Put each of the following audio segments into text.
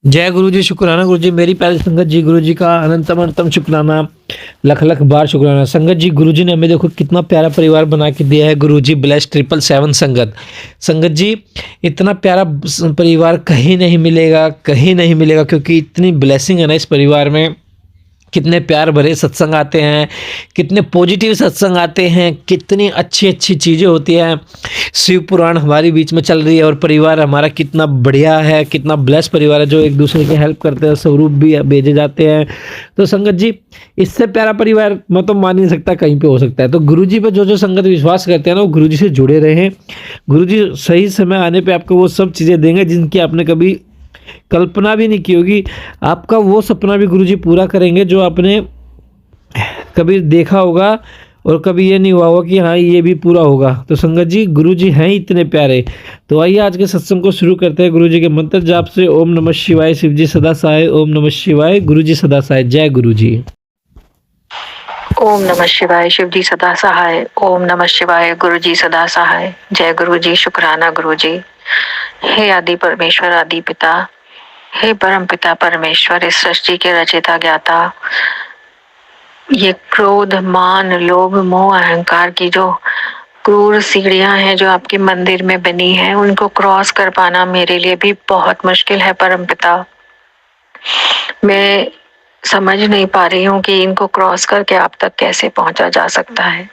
जय गुरु जी, शुक्राना गुरु जी, मेरी प्यारी संगत जी, गुरु जी का अनंतम अनंतम शुक्राना, लख लख बार शुक्राना। संगत जी, गुरु जी ने हमें देखो कितना प्यारा परिवार बना के दिया है। गुरु जी ब्लेस 777 संगत। संगत जी, इतना प्यारा परिवार कहीं नहीं मिलेगा, कहीं नहीं मिलेगा, क्योंकि इतनी ब्लेसिंग है ना इस परिवार में। कितने प्यार भरे सत्संग आते हैं, कितने पॉजिटिव सत्संग आते हैं, कितनी अच्छी अच्छी चीज़ें होती हैं। शिव पुराण हमारे बीच में चल रही है और परिवार हमारा कितना बढ़िया है, कितना ब्लेस परिवार है, जो एक दूसरे की हेल्प करते हैं, स्वरूप भी भेजे जाते हैं। तो संगत जी, इससे प्यारा परिवार मैं तो मान नहीं सकता कहीं पे हो सकता है। तो गुरु जी पे जो जो संगत विश्वास करते हैं ना, वो गुरु जी से जुड़े रहें। गुरु जी सही समय आने पे आपको वो सब चीज़ें देंगे जिनकी आपने कभी कल्पना भी नहीं की होगी। आपका वो सपना भी गुरुजी पूरा करेंगे जो आपने कभी देखा होगा और कभी ये नहीं हुआ होगा कि हाँ ये भी पूरा होगा। तो संगत जी, गुरुजी हैं इतने प्यारे। तो आइए आज के सत्संग को शुरू करते हैं गुरुजी के मंत्र जाप से। ओम नमः शिवाय, शिव जी सदा सहाय। ओम नमः शिवाय, गुरुजी सदा सहाय। जय गुरुजी। ओम नमः शिवाय, शिव जी सदा सहाय। ओम नमः शिवाय, गुरु जी सदा सहाय। जय गुरु जी, शुक्राना गुरु जी। हे आदि परमेश्वर, आदि पिता, हे परम पिता परमेश्वर, इस सृष्टि के रचयिता ज्ञाता, ये क्रोध, मान, लोभ, मोह, अहंकार की जो क्रूर सीढ़ियां हैं जो आपके मंदिर में बनी है, उनको क्रॉस कर पाना मेरे लिए भी बहुत मुश्किल है परम पिता। मैं समझ नहीं पा रही हूँ कि इनको क्रॉस करके आप तक कैसे पहुंचा जा सकता है।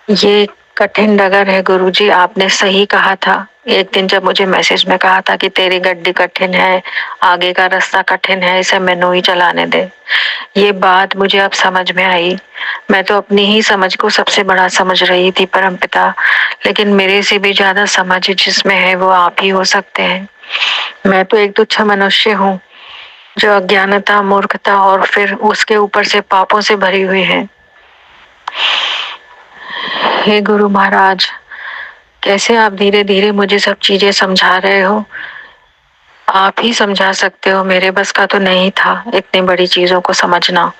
ये कठिन डगर है गुरुजी, आपने सही कहा था एक दिन जब मुझे मैसेज में कहा था कि तेरी गड्डी कठिन है, आगे का रास्ता कठिन है, इसे मैनू ही चलाने दे। ये बात मुझे अब समझ में आई। मैं तो अपनी ही समझ को सबसे बड़ा समझ रही थी परम पिता, लेकिन मेरे से भी ज्यादा समझ जिसमें है वो आप ही हो सकते हैं। मैं तो एक तुच्छ मनुष्य हूँ जो अज्ञानता, मूर्खता और फिर उसके ऊपर से पापों से भरी हुई है। हे गुरु महाराज, कैसे आप धीरे धीरे मुझे सब चीजें समझा रहे हो। आप ही समझा सकते हो, मेरे बस का तो नहीं था इतनी बड़ी चीजों को समझना।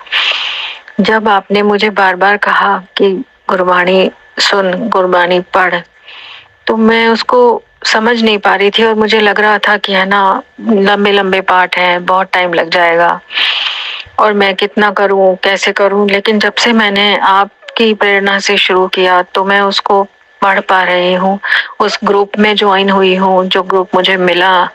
जब आपने मुझे बार बार कहा कि गुरबाणी सुन, गुरबाणी पढ़, तो मैं उसको समझ नहीं पा रही थी और मुझे लग रहा था कि है ना लंबे लंबे पाठ हैं, बहुत टाइम लग जाएगा और मैं कितना करूं, कैसे करूं। लेकिन जब से मैंने आपकी प्रेरणा से शुरू किया तो मैं उसको पढ़ पा रही हूँ, उस ग्रुप में ज्वाइन हुई हूँ जो ग्रुप मुझे मिला,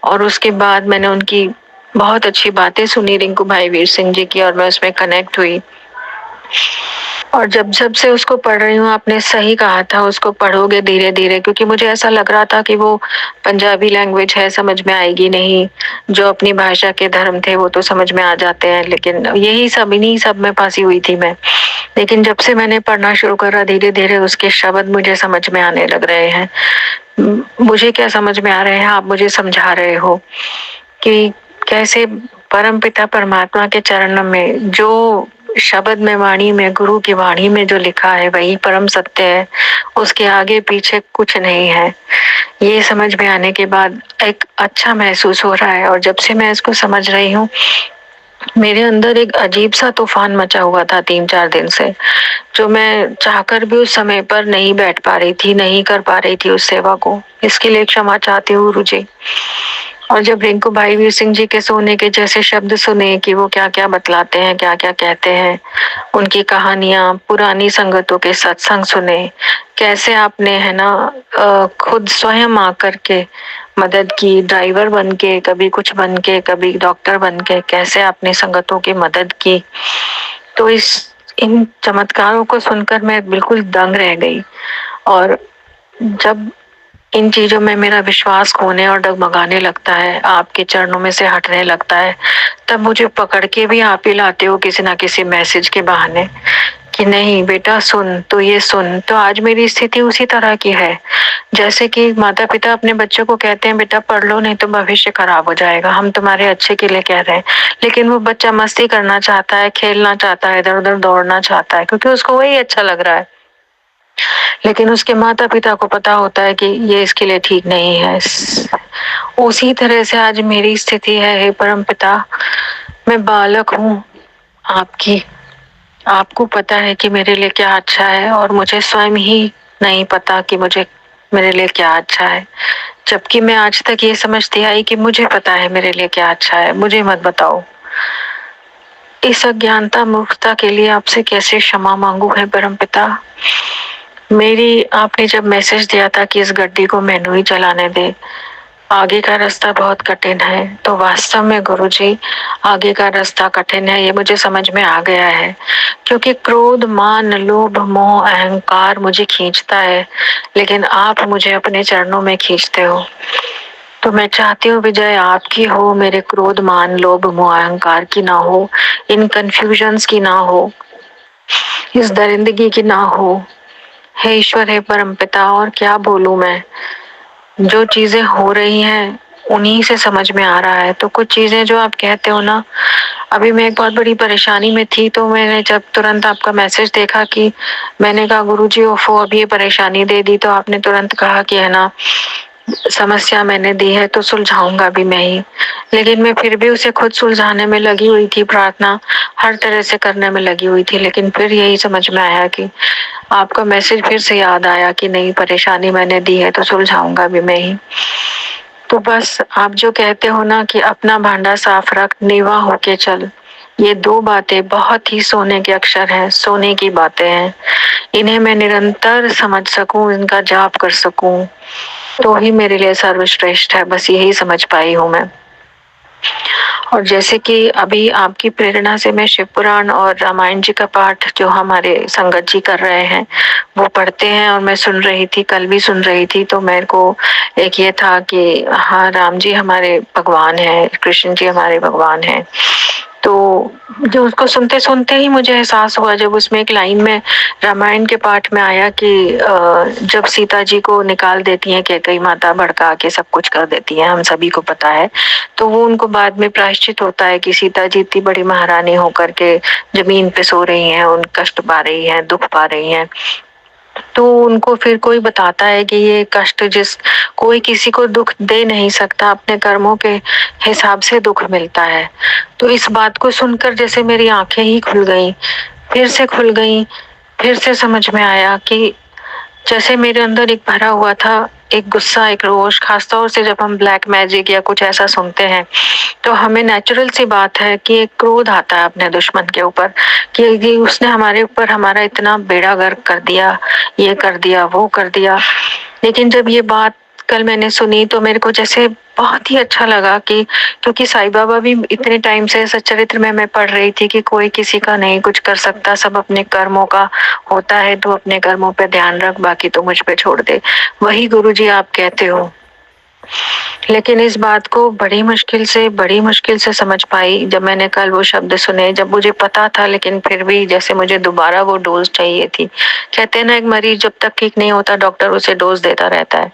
और उसके बाद मैंने उनकी बहुत अच्छी बातें सुनी, रिंकू भाई वीर सिंह जी की, और मैं उसमें कनेक्ट हुई। और जब जब से उसको पढ़ रही हूँ, आपने सही कहा था उसको पढ़ोगे धीरे धीरे, क्योंकि मुझे ऐसा लग रहा था कि वो पंजाबी लैंग्वेज है, समझ में आएगी नहीं। जो अपनी भाषा के धर्म थे वो तो समझ में आ जाते हैं, लेकिन यही सब, इन्हीं सब में फंसी हुई थी मैं। लेकिन जब से मैंने पढ़ना शुरू करा, धीरे धीरे उसके शब्द मुझे समझ में आने लग रहे हैं। मुझे क्या समझ में आ रहे हैं, आप मुझे समझा रहे हो कि कैसे परम पिता परमात्मा के चरणों में जो शब्द में, वाणी में, गुरु की वाणी में जो लिखा है वही परम सत्य है, उसके आगे पीछे कुछ नहीं है। ये समझ में आने के बाद एक अच्छा महसूस हो रहा है। और जब से मैं इसको समझ रही हूँ, मेरे अंदर एक अजीब सा तूफान मचा हुआ था 3-4 दिन से, जो मैं चाहकर भी उस समय पर नहीं बैठ पा रही थी, नहीं कर पा रही थी उस सेवा को। इसके लिए क्षमा चाहती हूँ गुरु जी। और जब रिंकू भाई वीर सिंह जी के सोने के जैसे शब्द सुने कि वो क्या क्या बतलाते हैं, क्या क्या कहते हैं, उनकी कहानियां, पुरानी संगतों के सत्संग सुने, कैसे आपने है ना खुद स्वयं आकर के मदद की, ड्राइवर बन के, कभी कुछ बन के, कभी डॉक्टर बन के, कैसे आपने संगतों की मदद की। तो इन चमत्कारों को सुनकर मैं बिल्कुल दंग रह गई। और जब इन चीजों में मेरा विश्वास खोने और डगमगाने लगता है, आपके चरणों में से हटने लगता है, तब मुझे पकड़ के भी आप ही लाते हो किसी ना किसी मैसेज के बहाने कि नहीं बेटा सुन, तो ये सुन। तो आज मेरी स्थिति उसी तरह की है जैसे कि माता पिता अपने बच्चों को कहते हैं बेटा पढ़ लो नहीं तो भविष्य खराब हो जाएगा, हम तुम्हारे अच्छे के लिए कह रहे हैं। लेकिन वो बच्चा मस्ती करना चाहता है, खेलना चाहता है, इधर उधर दौड़ना चाहता है, क्योंकि उसको वही अच्छा लग रहा है। लेकिन उसके माता पिता को पता होता है कि ये इसके लिए ठीक नहीं है। उसी तरह से आज मेरी स्थिति है। हे परम पिता, मैं बालक हूँ आपकी। आपको पता है कि मेरे लिए क्या अच्छा है और मुझे स्वयं ही नहीं पता कि मुझे मेरे लिए क्या अच्छा है, जबकि मैं आज तक ये समझती आई कि मुझे पता है मेरे लिए क्या अच्छा है, मुझे मत बताओ। इस अज्ञानता मूर्खता के लिए आपसे कैसे क्षमा मांगू है परमपिता। मेरी आपने जब मैसेज दिया था कि इस गड्डी को मैनू ही चलाने दे, आगे का रास्ता बहुत कठिन है, तो वास्तव में गुरुजी आगे का रास्ता कठिन है ये मुझे समझ में आ गया है, क्योंकि क्रोध मान लोभ मोह अहंकार मुझे खींचता है, लेकिन आप मुझे अपने चरणों में खींचते हो। तो मैं चाहती हूँ विजय आपकी हो, मेरे क्रोध मान लोभ मोह अहंकार की ना हो, इन कंफ्यूजन्स की ना हो, इस दरिंदगी की ना हो। हे ईश्वर, हे परमपिता, और क्या बोलूं मैं। जो चीजें हो रही हैं उन्हीं से समझ में आ रहा है। तो कुछ चीजें जो आप कहते हो ना, अभी मैं एक बहुत बड़ी परेशानी में थी, तो मैंने जब तुरंत आपका मैसेज देखा कि मैंने कहा गुरुजी ओफो अभी ये परेशानी दे दी, तो आपने तुरंत कहा कि है ना समस्या मैंने दी है तो सुलझाऊंगा भी मैं ही। लेकिन मैं फिर भी उसे खुद सुलझाने में लगी हुई थी, प्रार्थना हर तरह से करने में लगी हुई थी, लेकिन फिर यही समझ में आया कि आपका मैसेज फिर से याद आया कि नहीं, परेशानी मैंने दी है तो सुलझाऊंगा भी मैं ही। तो बस आप जो कहते हो ना कि अपना भांडा साफ रख, नीवा होके चल, ये दो बातें बहुत ही सोने के अक्षर हैं, सोने की बातें हैं। इन्हें मैं निरंतर समझ सकूं, इनका जाप कर सकूं, तो ही मेरे लिए सर्वश्रेष्ठ है। बस यही समझ पाई हूँ मैं। और जैसे कि अभी आपकी प्रेरणा से मैं शिव पुराण और रामायण जी का पाठ जो हमारे संगत जी कर रहे हैं वो पढ़ते हैं, और मैं सुन रही थी, कल भी सुन रही थी, तो मेरे को एक ये था कि हाँ राम जी हमारे भगवान हैं, कृष्ण जी हमारे भगवान हैं। तो जो उसको सुनते सुनते ही मुझे एहसास हुआ, जब उसमें एक लाइन में रामायण के पाठ में आया कि जब सीता जी को निकाल देती हैं कैकई माता, भड़का के सब कुछ कर देती है, हम सभी को पता है, तो वो उनको बाद में प्रायश्चित होता है कि सीता जी इतनी बड़ी महारानी होकर के जमीन पे सो रही हैं, उन कष्ट पा रही हैं, दुख पा रही हैं। तो उनको फिर कोई बताता है कि ये कष्ट जिस कोई किसी को दुख दे नहीं सकता, अपने कर्मों के हिसाब से दुख मिलता है। तो इस बात को सुनकर जैसे मेरी आंखें ही खुल गई, फिर से खुल गई, फिर से समझ में आया कि जैसे मेरे अंदर एक भरा हुआ था एक गुस्सा, एक रोष, खासतौर से जब हम ब्लैक मैजिक या कुछ ऐसा सुनते हैं, तो हमें नेचुरल सी बात है कि एक क्रोध आता है अपने दुश्मन के ऊपर कि उसने हमारे ऊपर हमारा इतना बेड़ा गर्क कर दिया, ये कर दिया, वो कर दिया। लेकिन जब ये बात कल मैंने सुनी तो मेरे को जैसे बहुत ही अच्छा लगा कि क्योंकि साईं बाबा भी इतने टाइम से सच्चरित्र में मैं पढ़ रही थी कि कोई किसी का नहीं कुछ कर सकता, सब अपने कर्मों का होता है, तो अपने कर्मों पे ध्यान रख, बाकी तो मुझ पे छोड़ दे। वही गुरुजी आप कहते हो। लेकिन इस बात को बड़ी मुश्किल से समझ पाई जब मैंने कल वो शब्द सुने, जब मुझे पता था लेकिन फिर भी जैसे मुझे दोबारा वो डोज चाहिए थी। कहते हैं ना एक मरीज जब तक ठीक नहीं होता डॉक्टर उसे डोज देता रहता है,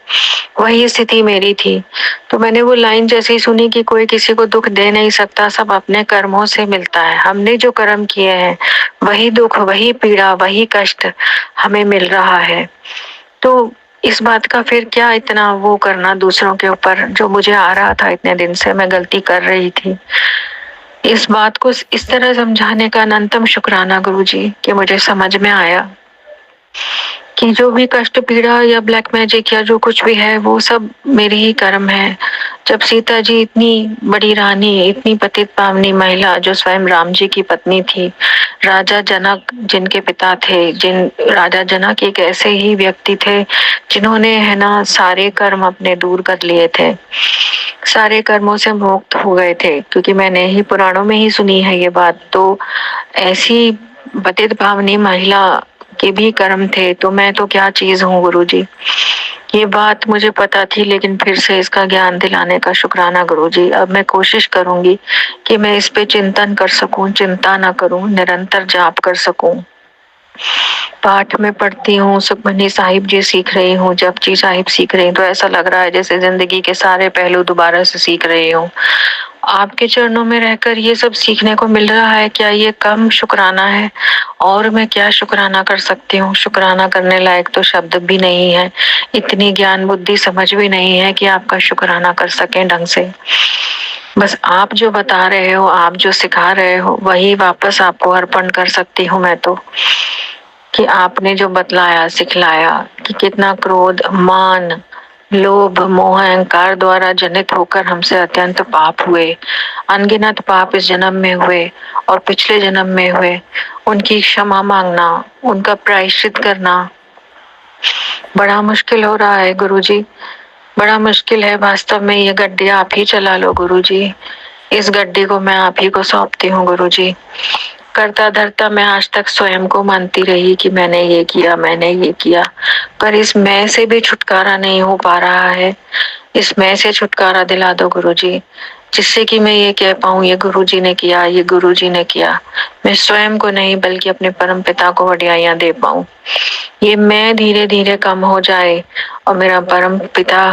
वही स्थिति मेरी थी। तो मैंने वो लाइन जैसे ही सुनी कि कोई किसी को दुख दे नहीं सकता, सब अपने कर्मों से मिलता है, हमने जो कर्म किए हैं वही दुख, वही पीड़ा, वही कष्ट हमें मिल रहा है। तो इस बात का फिर क्या इतना वो करना दूसरों के ऊपर, जो मुझे आ रहा था इतने दिन से मैं गलती कर रही थी। इस बात को इस तरह समझाने का अनंतम शुक्राना गुरुजी कि मुझे समझ में आया कि जो भी कष्ट पीड़ा या ब्लैक मैजिक या जो कुछ भी है वो सब मेरे ही कर्म है। जब सीता जी इतनी बड़ी रानी, इतनी पतित पावनी महिला जो स्वयं राम जी की पत्नी थी, राजा जनक जिनके पिता थे, जिन राजा जनक एक ऐसे ही व्यक्ति थे जिन्होंने है ना सारे कर्म अपने दूर कर लिए थे, सारे कर्मों से मुक्त हो गए थे, क्योंकि मैंने ही पुराणों में ही सुनी है ये बात। तो ऐसी पतित पावनी महिला के भी कर्म थे, तो मैं तो क्या चीज हूँ गुरुजी। ये बात मुझे पता थी, लेकिन फिर से इसका ज्ञान दिलाने का शुक्राना गुरुजी। अब मैं कोशिश करूंगी कि मैं इस पे चिंतन कर सकूं, चिंता ना करूं, निरंतर जाप कर सकूं। पाठ में पढ़ती हूँ, सुखमनी साहिब जी सीख रही हूँ, जपजी साहिब सीख रही हूँ, तो ऐसा लग रहा है जैसे जिंदगी के सारे पहलू दोबारा से सीख रही हूँ। आपके चरणों में रहकर ये सब सीखने को मिल रहा है, क्या ये कम शुक्राना है? और मैं क्या शुक्राना कर सकती हूँ? शुक्राना करने लायक तो शब्द भी नहीं है, इतनी ज्ञान बुद्धि समझ भी नहीं है कि आपका शुक्राना कर सकें ढंग से। बस आप जो बता रहे हो, आप जो सिखा रहे हो, वही वापस आपको अर्पण कर सकती हूँ मैं तो। कि आपने जो बतलाया सिखलाया कि कितना क्रोध, मान, लोभ, मोह, अहंकार द्वारा जनित होकर हमसे अत्यंत पाप हुए, अनगिनत पाप इस जन्म में हुए और पिछले जन्म में हुए, उनकी क्षमा मांगना, उनका प्रायश्चित करना बड़ा मुश्किल हो रहा है गुरुजी, बड़ा मुश्किल है। वास्तव में ये गड्डी आप ही चला लो गुरुजी, इस गड्डी को मैं आप ही को सौंपती हूँ गुरुजी। करता धरता मैं आज तक स्वयं को मानती रही कि मैंने ये किया, मैंने ये किया, पर इस मैं से भी छुटकारा नहीं हो पा रहा है। इस मैं से छुटकारा दिला दो गुरुजी, जिससे कि मैं ये कह पाऊं ये गुरुजी ने किया, ये गुरुजी ने किया। मैं स्वयं को नहीं बल्कि अपने परम पिता को वडियाइयां दे पाऊं। ये मैं धीरे धीरे कम हो जाए और मेरा परम पिता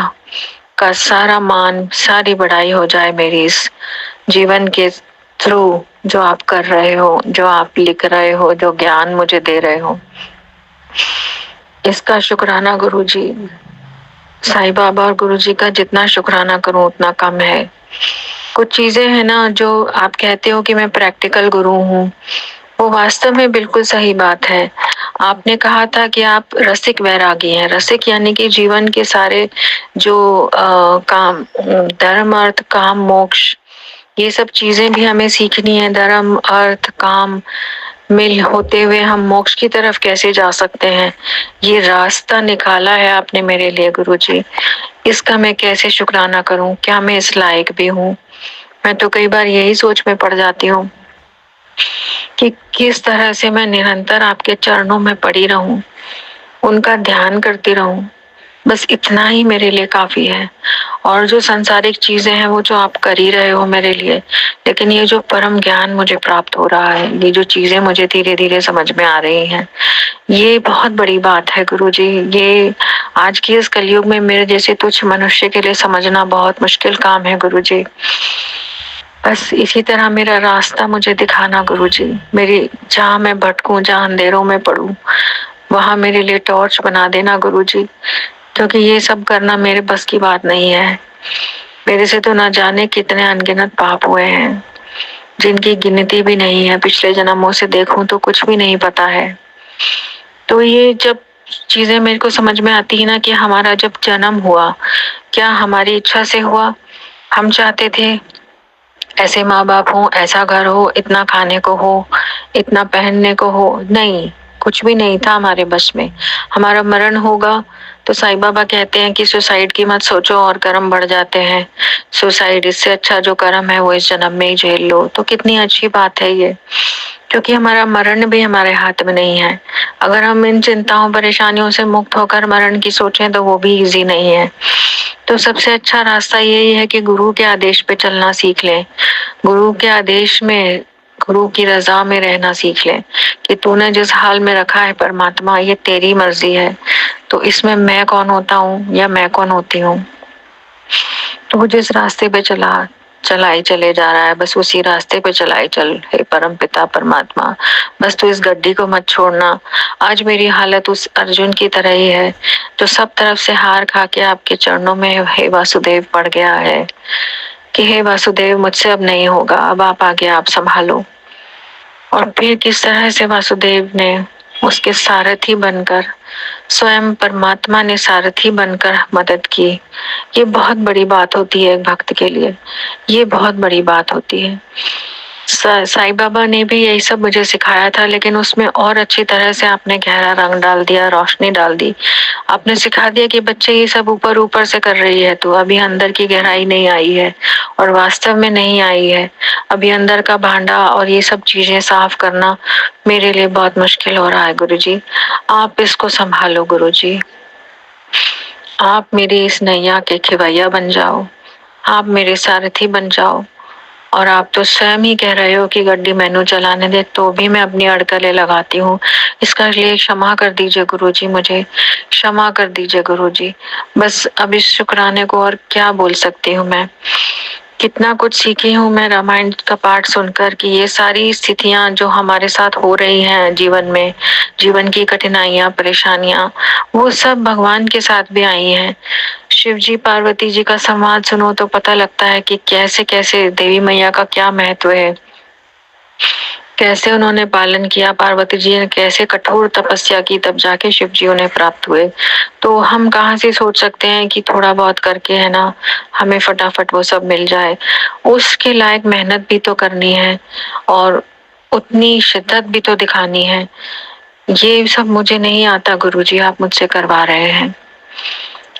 का सारा मान, सारी बड़ाई हो जाए मेरी इस जीवन के थ्रू, जो आप कर रहे हो, जो आप लिख रहे हो, जो ज्ञान मुझे दे रहे हो, इसका शुक्राना गुरुजी। साईं बाबा और गुरुजी का जितना शुक्राना करूं उतना कम है। कुछ चीजें हैं ना जो आप कहते हो कि मैं प्रैक्टिकल गुरु हूँ, वो वास्तव में बिल्कुल सही बात है। आपने कहा था कि आप रसिक वैरागी हैं। रसिक यानी कि जीवन के सारे जो काम, धर्म, अर्थ, काम, मोक्ष, ये सब चीजें भी हमें सीखनी है। धर्म, अर्थ, काम मिल होते हुए हम मोक्ष की तरफ कैसे जा सकते हैं, ये रास्ता निकाला है आपने मेरे लिए गुरुजी। इसका मैं कैसे शुक्राना करूं? क्या मैं इस लायक भी हूँ? मैं तो कई बार यही सोच में पड़ जाती हूँ कि किस तरह से मैं निरंतर आपके चरणों में पड़ी रहूं, उनका ध्यान करती रहूं। बस इतना ही मेरे लिए काफी है। और जो सांसारिक चीजें हैं वो जो आप कर ही रहे हो मेरे लिए, लेकिन ये जो परम ज्ञान मुझे प्राप्त हो रहा है, ये जो चीजें मुझे धीरे धीरे समझ में आ रही हैं, ये बहुत बड़ी बात है गुरुजी। ये आज की इस कलयुग में मेरे जैसे तुच्छ मनुष्य के लिए समझना बहुत मुश्किल काम है गुरुजी। बस इसी तरह मेरा रास्ता मुझे दिखाना गुरुजी। मेरी जहाँ मैं भटकूं, जहाँ अंधेरों में पड़ूं, वहां मेरे लिए टॉर्च बना देना गुरुजी, क्योंकि ये सब करना मेरे बस की बात नहीं है। मेरे से तो ना जाने कितने अनगिनत पाप हुए हैं, जिनकी गिनती भी नहीं है। पिछले जन्मों से देखूं तो कुछ भी नहीं पता है। तो ये जब चीजें मेरे को समझ में आती है ना कि हमारा जब जन्म हुआ, क्या हमारी इच्छा से हुआ? हम चाहते थे ऐसे माँ बाप हो, ऐसा घर हो, इतना खाने को हो, इतना पहनने को हो? नहीं, कुछ भी नहीं था हमारे बस में। हमारा मरण होगा तो साईं बाबा कहते हैं कि सुसाइड की मत सोचो और कर्म बढ़ जाते हैं। सुसाइड, इससे अच्छा जो कर्म है वो इस जन्म में ही झेल लो। तो कितनी अच्छी बात है ये, क्योंकि हमारा मरण भी हमारे हाथ में नहीं है। अगर हम इन चिंताओं परेशानियों से मुक्त होकर मरण की सोचें तो वो भी इजी नहीं है। तो सबसे अच्छा रास्ता यही है कि गुरु के आदेश पे चलना सीख लें, गुरु के आदेश में, गुरु की रजा में रहना सीख लें कि तूने जिस हाल में रखा है परमात्मा, ये तेरी मर्जी है, तो इसमें मैं कौन होता हूँ या मैं कौन होती हूँ? तो वो जिस रास्ते पे चलाई चले जा रहा है, बस उसी रास्ते पे चलाई चल। हे परम पिता परमात्मा, बस तू इस गड्डी को मत छोड़ना। आज मेरी हालत उस अर्जुन की तरह ही है जो सब तरफ से हार खा के आपके चरणों में हे वासुदेव पड़ गया है कि हे वासुदेव मुझसे अब नहीं होगा, अब आप आगे, आप संभालो। और फिर किस तरह से वासुदेव ने उसके सारथी बनकर, स्वयं परमात्मा ने सारथी बनकर मदद की। ये बहुत बड़ी बात होती है एक भक्त के लिए, ये बहुत बड़ी बात होती है। साईं बाबा ने भी यही सब मुझे सिखाया था, लेकिन उसमें और अच्छी तरह से आपने गहरा रंग डाल दिया, रोशनी डाल दी। आपने सिखा दिया कि बच्चे ये सब ऊपर ऊपर से कर रही है, तो अभी अंदर की गहराई नहीं आई है और वास्तव में नहीं आई है। अभी अंदर का भांडा और ये सब चीजें साफ करना मेरे लिए बहुत मुश्किल हो रहा है गुरुजी। आप इसको संभालो गुरुजी, आप मेरी इस नैया के खिवैया बन जाओ, आप मेरे सारथी बन जाओ। और आप तो स्वयं ही कह रहे हो कि गड्डी मैनू चलाने दे, तो भी मैं अपनी अड़कलें लगाती हूँ। इसका लिए क्षमा कर दीजिए गुरुजी, मुझे क्षमा कर दीजिए गुरुजी। बस अब इस शुक्राने को और क्या बोल सकती हूँ मैं। कितना कुछ सीखी हूँ मैं रामायण का पाठ सुनकर कि ये सारी स्थितियां जो हमारे साथ हो रही हैं जीवन में, जीवन की कठिनाइयां, परेशानियां, वो सब भगवान के साथ भी आई हैं। शिव जी पार्वती जी का संवाद सुनो तो पता लगता है कि कैसे कैसे देवी मैया का क्या महत्व है, कैसे उन्होंने पालन किया, पार्वती जी ने कैसे कठोर तपस्या की, तब जाके शिव जी उन्हें प्राप्त हुए। तो हम कहाँ से सोच सकते हैं कि थोड़ा बहुत करके है ना हमें फटाफट वो सब मिल जाए। उसके लायक मेहनत भी तो करनी है और उतनी शिद्दत भी तो दिखानी है। ये सब मुझे नहीं आता गुरुजी, आप मुझसे करवा रहे हैं,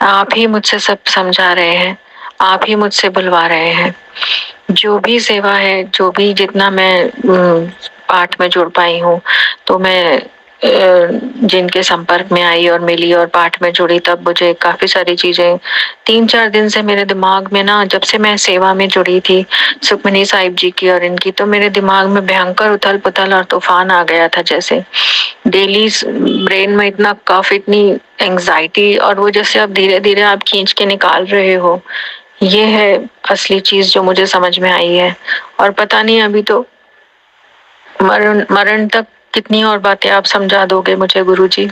आप ही मुझसे सब समझा रहे हैं, आप ही मुझसे बुलवा रहे हैं। जो भी सेवा है, जो भी जितना मैं पाठ में जुड़ पाई हूँ, तो मैं जिनके संपर्क में आई और मिली और पाठ में जुड़ी, तब मुझे काफी सारी चीजें 3-4 दिन से मेरे दिमाग में ना, जब से मैं सेवा में जुड़ी थी सुखमनी साहिब जी की और इनकी, तो मेरे दिमाग में भयंकर उथल पुथल और तूफान आ गया था। जैसे डेली ब्रेन में इतना कफ, इतनी एंजाइटी, और वो जैसे अब धीरे धीरे आप खींच के निकाल रहे हो। ये है असली चीज जो मुझे समझ में आई है। और पता नहीं अभी तो मरण मरण तक कितनी और बातें आप समझा दोगे मुझे गुरुजी।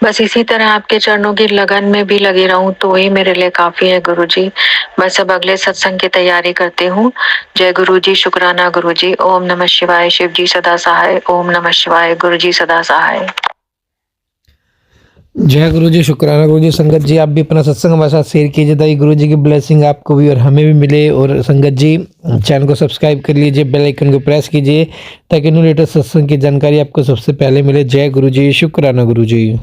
बस इसी तरह आपके चरणों की लगन में भी लगी रहूं तो ही मेरे लिए काफी है गुरुजी। बस अब अगले सत्संग की तैयारी करती हूँ। जय गुरुजी, शुक्राना गुरुजी। ओम नमः शिवाय। शिव जी सदा सहाय। ओम नमः शिवाय। गुरुजी सदा सहाय। जय गुरु जी, शुक्राना गुरु जी। संगत जी, आप भी अपना सत्संग हमारे साथ शेयर कीजिए ताकि गुरु जी की ब्लेसिंग आपको भी और हमें भी मिले। और संगत जी, चैनल को सब्सक्राइब कर लीजिए, बेल आइकन को प्रेस कीजिए ताकि न्यू लेटेस्ट सत्संग की जानकारी आपको सबसे पहले मिले। जय गुरु जी, शुक्राना गुरु जी।